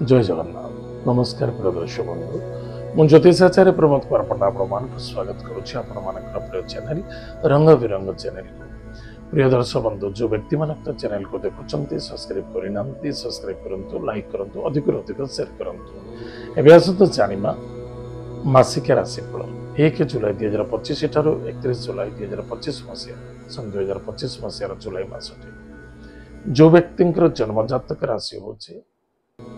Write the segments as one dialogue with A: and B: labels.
A: जय जगन्नाथ नमस्कार प्रिय दर्शक बंधु मु ज्योतिषाचार्य प्रमोद कुमार पंडा आपण स्वागत करुच्ची प्रिय चैनल रंग बिरंग चैनल को प्रिय दर्शक बंधु जो व्यक्ति मान चैनल को देखुं सब्सक्राइब करना सब्सक्राइब करूँ लाइक करूँ अधिक शेयर करूँ एवं आसतु जाना मासिक राशिफल 1 जुलाई 2025 ठार 31 जुलाई 2025 मसीहा सन 2025 मसीहार जुलाई मासटे जो व्यक्ति जन्मजातक राशि हूँ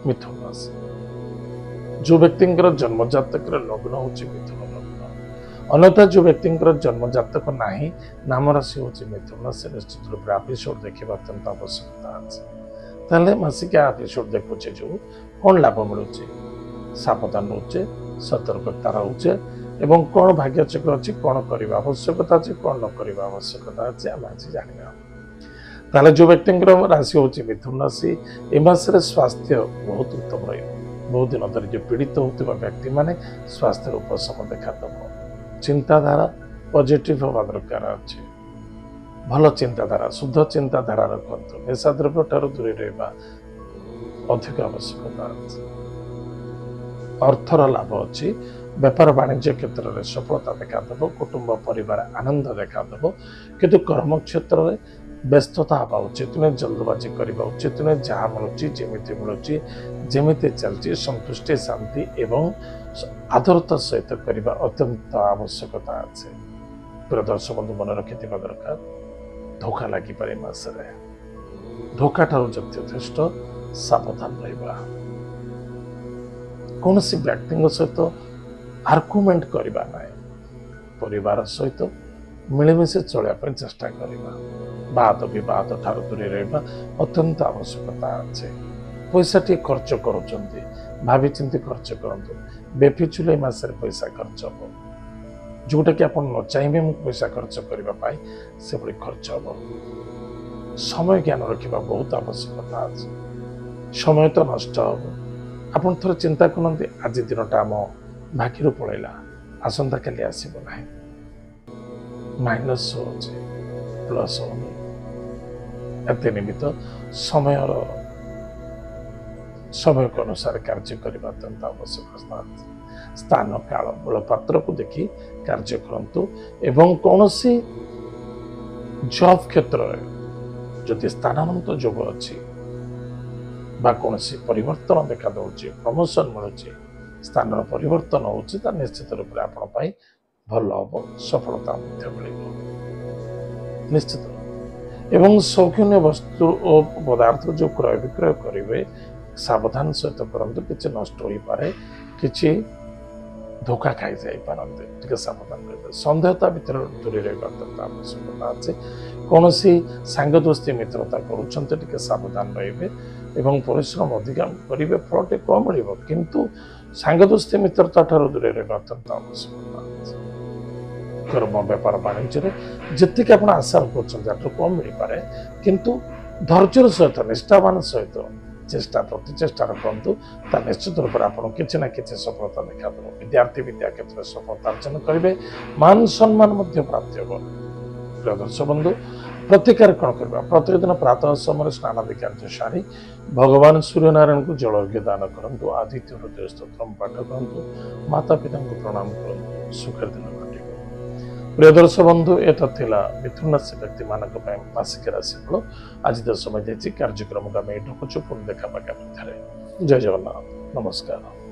A: मिथुन राशि जो व्यक्ति जन्म जातक लग्न हूँ मिथुन लग्न अन्यथा जो व्यक्ति जन्म जातक नहीं नाम राशि हूँ मिथुन राशि निश्चित रूप से एपिसोड देखा अत्यंत आवश्यकता अच्छे मासिका एपिसोड देखुचे जो कौन लाभ मिलूँ सावधान रोचे सतर्कता रोचे एवं कौन भाग्यचक्र अच्छी कौन करने आवश्यकता अच्छे कौन न करने आवश्यकता अच्छे आम आज जाना ताले जो व्यक्ति राशि हूँ मिथुन राशि ए मासरे स्वास्थ्य बहुत उत्तम बहुत दिन धरी जो पीड़ित होता व्यक्ति माने स्वास्थ्य उपशम देखादेव चिंताधारा पॉजिटिव हवा दरकार अच्छे भल चिंताधारा शुद्ध चिंताधारा रखु निशाद्रव्य ठार दूरी रहा अधिक आवश्यकता अच्छे अर्थर लाभ अच्छी व्यापार वाणिज्य क्षेत्र में सफलता देखादेव कुटुंब परिवार आनंद देखादेव किंतु कर्म क्षेत्र में व्यस्तता हवा उचित नुहे जल्दबाजी करने उचित नुहे जहाँ मिलूँ जमी चलती संतुष्टि शांति एवं आदरता सहित करने अत्यंत आवश्यकता अच्छे प्रिय दर्शक बंधु मन रखि दरकार धोखा लगी पारे मासरे धोखा ठार यथेष्ट सावधान रहा कौन सी व्यक्ति सहित आर्गुमेंट करवा ना परिवार सहित मिलमिशे चलने चेष्टा करवा बाद विवाद ठार दूरी रहा अत्यंत आवश्यकता अच्छे पैसा टी खर्च करुँच भावी चिंती खर्च करूँ बेफिचुल मसरे पैसा खर्च हम जोटा कि आप न चाहिए मुझे पैसा खर्च करने से भाई खर्च हम समय ज्ञान रखा बहुत आवश्यकता अच्छे समय तो नष्ट हम आप थोड़ा चिंता करते आज दिनटा आम भाग्य पलैला आसंता काली आसब ना माइनस हो प्लस होनी एते निमित्त समय को अनुसार कार्य करने अत्यंत आवश्यक स्थान काल बल पात्र को देखी कार्य करूँ एवं कौन सी जॉब क्षेत्र में जदि स्थानांतर जोग अच्छी कौन सी परिवर्तन देखा दूसरी प्रमोशन मिलूँ स्थान परिवर्तन होता निश्चित रूप से आपण भल हम सफलता मिल निश्चित एवं शौकीन वस्तु और पदार्थ जो क्रय विक्रय करेंगे सावधान सहित करते कि नष्ट हो पारे कि धोखा खाई जापे सावधान रहे सन्देहता भर दूरी रहा अत्यंत आवश्यकता अच्छे कौन सी सांग दोस्ती मित्रता करुँच सावधान रे एवं परिश्रम अधिक करेंगे फल टे कम मिल किंतु सांग दोस्ती मित्रता ठार दूरी रहा अत्यंत आवश्यकता अच्छे कर्म व्यापार वाणिज्य जितक आप आशा कर कम मिल पारे किंतु धैर्य सहित निष्ठावान सहित चेष्टा प्रतिचेष्टा रखु निश्चित रूप से आपको किसी ना किसी सफलता देखा विद्यार्थी विद्या क्षेत्र में सफलता अर्जन करेंगे मान सम्मान प्राप्त हो प्रिय दर्शक बंधु प्रतिकार कौन करवा प्रतिदिन प्रातः समय स्नान आदि कार्य सारी भगवान सूर्यनारायण को जल अर्घ्य दान करूँ आदित्य हृदय स्तोत्र पाठ करूँ माता पिता को प्रणाम करूँ सुखर दिन घटे प्रिय दर्शक बंधु एत मिथुन राशि व्यक्ति मानक मासिक राशिफल आज समय कार्यक्रम को आम ढकुचु पुनः देखा जय जगन्नाथ नमस्कार।